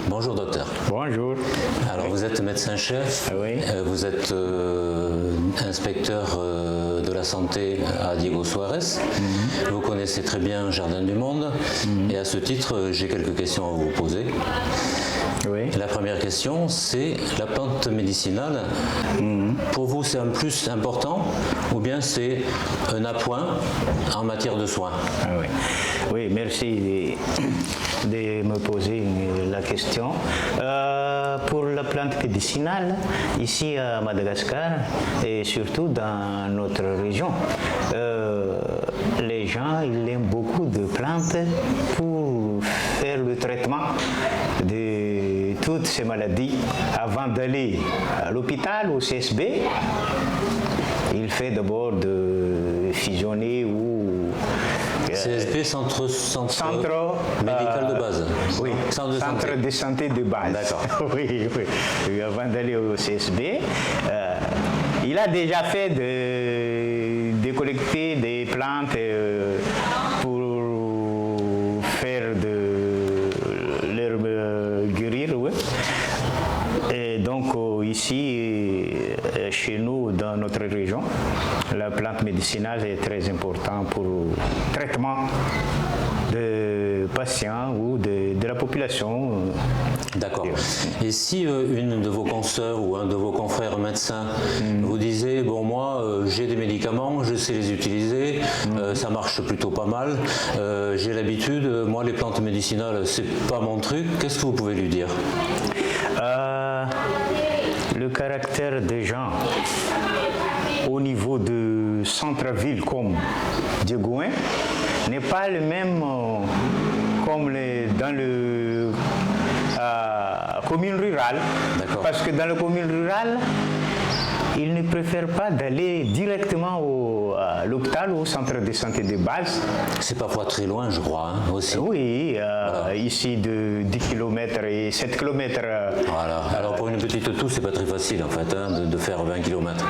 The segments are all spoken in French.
Bonjour docteur. Bonjour. Alors vous êtes médecin-chef, Oui. Vous êtes inspecteur de la santé à Diego Suarez, Vous connaissez très bien Jardin du Monde et à ce titre j'ai quelques questions à vous poser. Oui. La première question c'est la plante médicinale, pour vous c'est un plus important ou bien c'est un appoint en matière de soins? Oui. Oui, merci de me poser la question. Pour la plante médicinale, ici à Madagascar et surtout dans notre région, les gens ils aiment beaucoup de plantes pour faire le traitement de toutes ces maladies. Avant d'aller à l'hôpital, au CSB, il fait d'abord de fusionner ou CSB, centre médical de base. Oui, centre de santé de base. D'accord. Oui, oui. Et avant d'aller au CSB, il a déjà fait de collecter des plantes pour faire de l'herbe guérir. Oui. Et donc ici, chez nous, dans notre région, la plante médicinale est très importante pour le traitement de patients ou de la population. D'accord. Et si une de vos consoeurs ou un de vos confrères médecins vous disait, bon moi j'ai des médicaments, je sais les utiliser, ça marche plutôt pas mal, j'ai l'habitude, moi les plantes médicinales c'est pas mon truc, qu'est-ce que vous pouvez lui dire? Le caractère des gens au niveau de centre-ville comme Diegouin n'est pas le même comme dans le commune rurale. Parce que dans la commune rurale, ils ne préfèrent pas d'aller directement à l'hôpital ou au centre de santé de base. C'est parfois très loin, je crois, hein, aussi. Oui, voilà. Ici de 10 km et 7 km. Voilà. Alors pour une petite toux, c'est pas très facile en fait hein, de faire 20 km.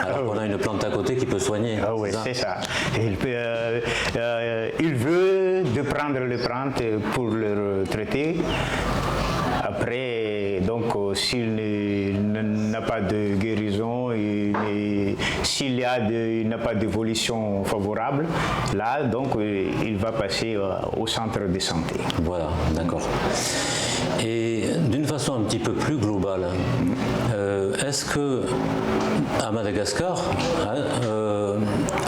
Alors qu'on a une plante à côté qui peut soigner. Ah oui, c'est ça. Il veut de prendre les plantes pour le traiter. Après, donc, s'il n'a pas de guérison, s'il n'a pas d'évolution favorable, là, donc, il va passer au centre de santé. Voilà, d'accord. Et d'une façon un petit peu plus globale, est-ce que à Madagascar,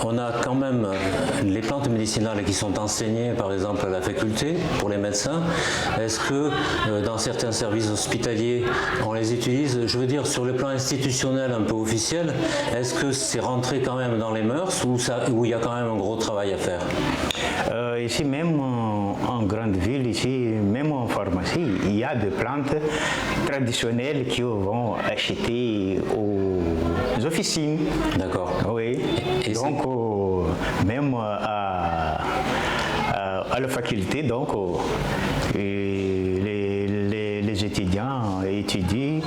on a quand même les plantes médicinales qui sont enseignées, par exemple à la faculté pour les médecins. Est-ce que dans certains services hospitaliers, on les utilise? Je veux dire, sur le plan institutionnel un peu officiel, est-ce que c'est rentré quand même dans les mœurs ou il y a quand même un gros travail à faire? Ici, même en grande ville, ici, même en pharmacie, il y a des plantes traditionnelles qui vont acheter aux officines. D'accord. Oui. Et donc, même à la faculté, donc, les étudiants étudient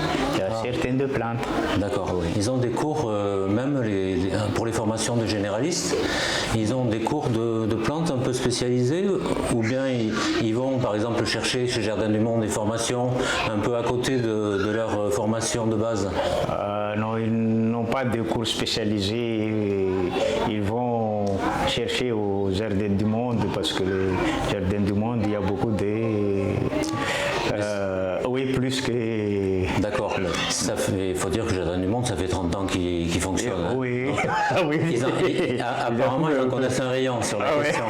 certaines plantes. D'accord. Oui. Ils ont des cours, même pour les formations de généralistes, ils ont des cours de plantes un peu spécialisés ou bien ils vont par exemple chercher chez Jardin du Monde des formations un peu à côté de leur formation de base? Non, ils n'ont pas de cours spécialisés. Ils vont chercher au Jardin du Monde parce que le Jardin du Monde, il y a beaucoup de... oui, plus que... D'accord. Il faut dire que Jardin du Monde, ça fait 30 ans qu'il fonctionne. Hein. Oui. Oui. Apparemment, ils en connaissent un rayon sur la question.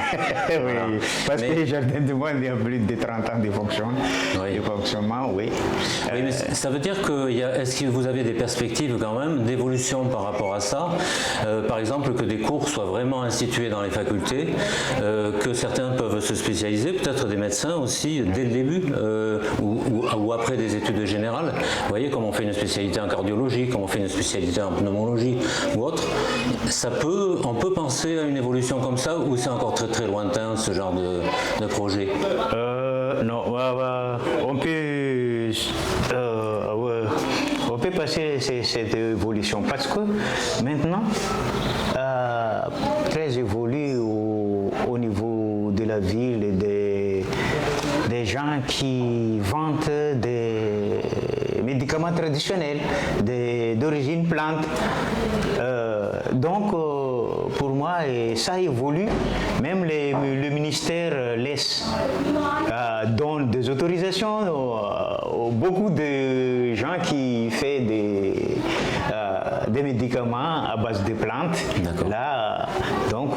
Oui, voilà. Parce que le Jardin du Monde, il y a plus de 30 ans de fonctionnement, oui. Oui, mais ça veut dire que, est-ce que vous avez des perspectives quand même d'évolution par rapport à ça? Par exemple, que des cours soient vraiment institués dans les facultés, que certains peuvent se spécialiser, peut-être des médecins aussi, dès le début, ou après des études générales. Vous voyez, comme on fait une spécialité en cardiologie, comme on fait une spécialité en pneumologie ou autre, on peut penser à une évolution comme ça, ou c'est encore très très lointain ce genre de projet? Non, on peut passer cette évolution parce que maintenant, très évolué au niveau de la ville des gens qui vendent des médicaments traditionnels d'origine plante. Donc, pour moi, ça évolue. Même le ministère donne des autorisations beaucoup de gens qui font des médicaments à base de plantes. Là, donc,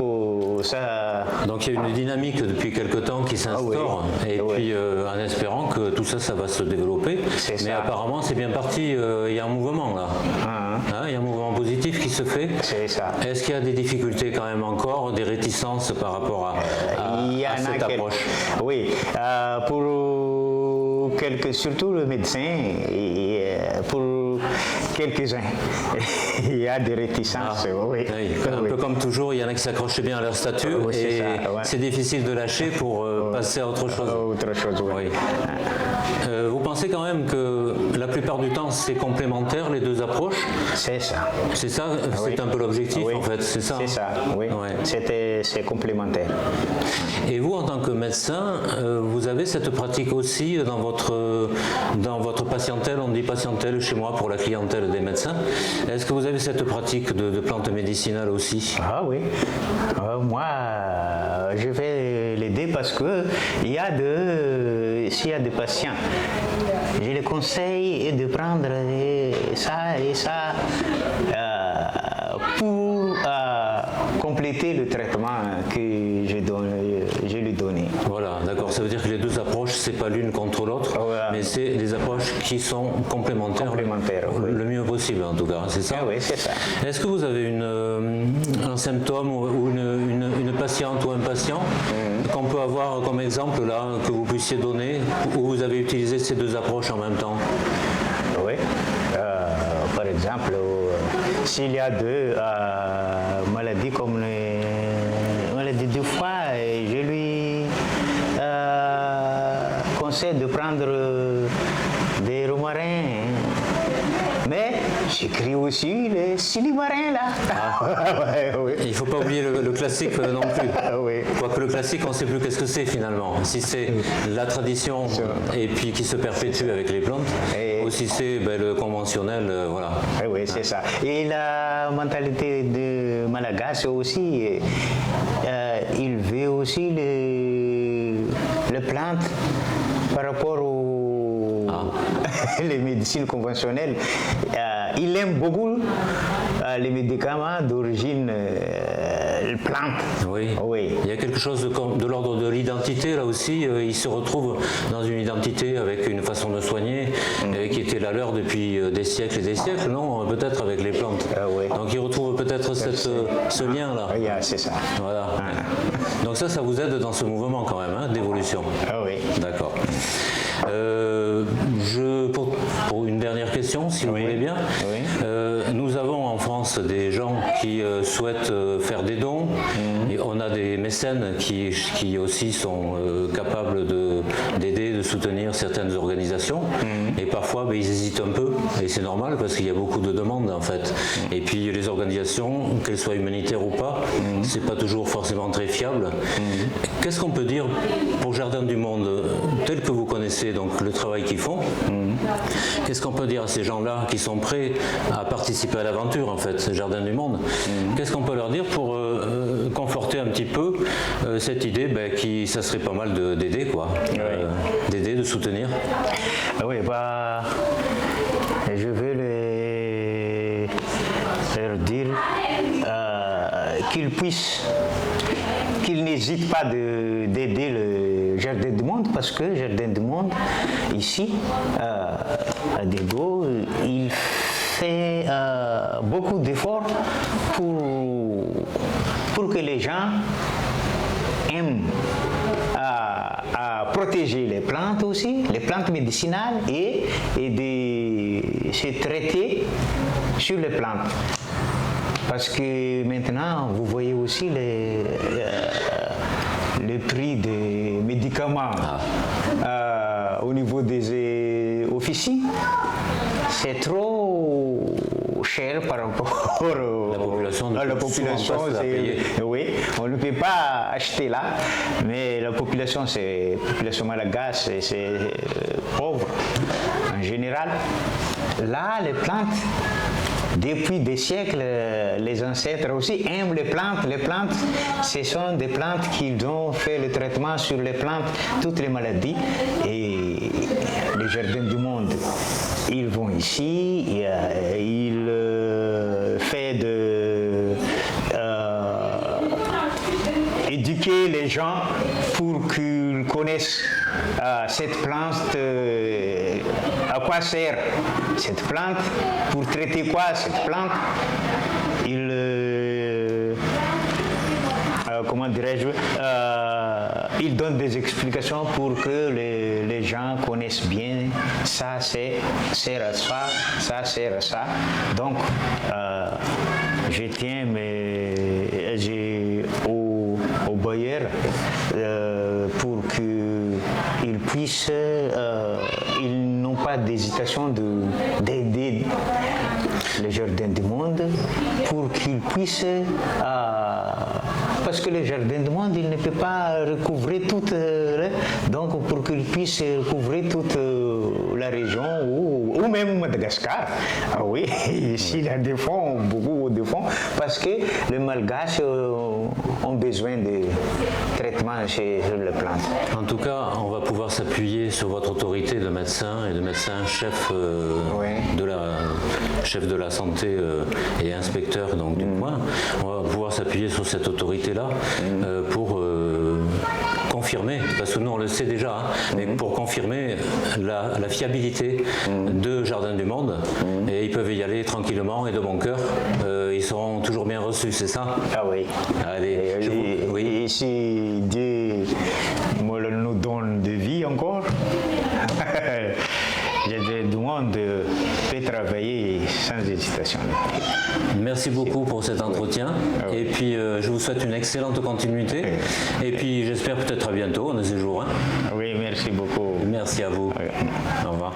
Donc il y a une dynamique depuis quelque temps qui s'instaure, puis en espérant que tout ça, ça va se développer. Mais apparemment, c'est bien parti, il y a un mouvement là. Il y a un mouvement positif qui se fait. C'est ça. Est-ce qu'il y a des difficultés quand même encore, des réticences par rapport à cette approche? Oui, pour surtout le médecin, et pour quelques-uns, il y a des réticences. Un peu comme toujours, il y en a qui s'accrochent bien à leur statut et c'est difficile de lâcher pour passer à autre chose. Vous pensez quand même que la plupart du temps c'est complémentaire les deux approches? C'est ça. C'est ça, c'est un peu l'objectif en fait, c'est ça? C'est ça, oui. C'est complémentaire. Et vous, en tant que médecin, vous avez cette pratique aussi dans votre patientèle, on dit patientèle chez moi pour la clientèle des médecins. Est-ce que vous avez cette pratique de plantes médicinales aussi? Ah oui. Moi, je vais l'aider parce que s'il y a des patients, je les conseille de prendre ça et ça pour compléter le traitement que je lui donnais. Voilà, d'accord. Ça veut dire que les deux approches, c'est pas l'une contre l'autre, mais c'est des approches qui sont complémentaires le mieux possible en tout cas, c'est ça? Oui, c'est ça. Est-ce que vous avez un symptôme ou une patiente ou un patient qu'on peut avoir comme exemple là, que vous puissiez donner, où vous avez utilisé ces deux approches en même temps? Oui. Par exemple, s'il y a deux maladies comme les maladies du foie, je lui conseille de prendre des romarins. Mais j'écris aussi les silimarins là. Il ne faut pas oublier le classique non plus. Quoique le classique, on ne sait plus qu'est-ce que c'est finalement. Si c'est la tradition et puis qui se perpétue avec les plantes, ou si c'est le conventionnel, voilà. Oui, c'est ça. Et la mentalité de Malagasy aussi, il veut aussi les plantes par rapport les médecines conventionnelles. Il aime beaucoup les médicaments d'origine plante. Oui. Il y a quelque chose de l'ordre de l'identité là aussi. Il se retrouve dans une identité avec une façon de soigner qui était la leur depuis des siècles et des siècles, non? Peut-être avec les plantes. Donc il retrouve peut-être ce lien là. Oui, c'est ça. Voilà. Donc ça vous aide dans ce mouvement quand même, d'évolution. Oui. D'accord. Pour une dernière question, si vous voulez bien. Nous avons en France des gens qui souhaitent faire des dons. Et on a des mécènes qui aussi sont capables d'aider, de soutenir certaines organisations. Et parfois, ils hésitent un peu. Et c'est normal parce qu'il y a beaucoup de demandes en fait. Et puis les organisations, qu'elles soient humanitaires ou pas, c'est pas toujours forcément très fiable. Qu'est-ce qu'on peut dire pour Jardin du Monde, tel que vous connaissez donc le travail qu'ils font? Qu'est-ce qu'on peut dire à ces gens-là qui sont prêts à participer à l'aventure en fait, Jardin du Monde? Qu'est-ce qu'on peut leur dire pour conforter un petit peu cette idée qui ça serait pas mal d'aider quoi, d'aider, de soutenir? Oui, je veux leur dire qu'ils n'hésitent pas d'aider le Jardin du Monde parce que Jardin du Monde ici à Dego, il fait beaucoup d'efforts pour que les gens aiment à protéger les plantes aussi, les plantes médicinales et de se traiter sur les plantes. Parce que maintenant, vous voyez aussi le prix des médicaments au niveau des officines. C'est trop cher par rapport La population ne à la peut souvent population. pas se la payer. Oui, on ne peut pas acheter là, mais la population, c'est population malagasy, c'est pauvre en général. Là, les plantes, depuis des siècles, les ancêtres aussi aiment les plantes. Les plantes, ce sont des plantes qui ont fait le traitement sur les plantes, toutes les maladies. Et les jardins du monde, ils vont ici, ils font éduquer les gens pour qu'ils connaissent cette plante, à quoi sert cette plante, pour traiter quoi cette plante. Comment dirais-je, il donne des explications pour que les gens connaissent bien ça sert à ça, ça sert à ça. Donc, je tiens au bailleur pour qu'ils puissent, ils n'ont pas d'hésitation d'aider les jardins du monde pour qu'ils puissent, parce que les jardins du monde, ils ne peuvent pas recouvrir toute, donc pour qu'ils puissent recouvrir toute la région ou même Madagascar. Ah oui, ici il y a des fonds, beaucoup de fonds, parce que les Malgaches ont besoin de traitement sur les plantes. En tout cas, on va pouvoir s'appuyer sur votre autorité de médecin et de médecin chef chef de la santé et inspecteur donc, du coin. On va pouvoir s'appuyer sur cette autorité-là pour confirmer, parce que nous on le sait déjà, mais pour confirmer la fiabilité de Jardin du Monde, et ils peuvent y aller tranquillement et de bon cœur. Ils seront toujours bien reçus, c'est ça? Ah oui. Allez, et si Dieu nous donne de vie encore, Jardin du Monde peut travailler sans hésitation. Merci beaucoup pour cet entretien. Et puis je vous souhaite une excellente continuité. Et puis j'espère peut-être à bientôt, on a ces jours. Oui, merci beaucoup. Merci à vous. Au revoir.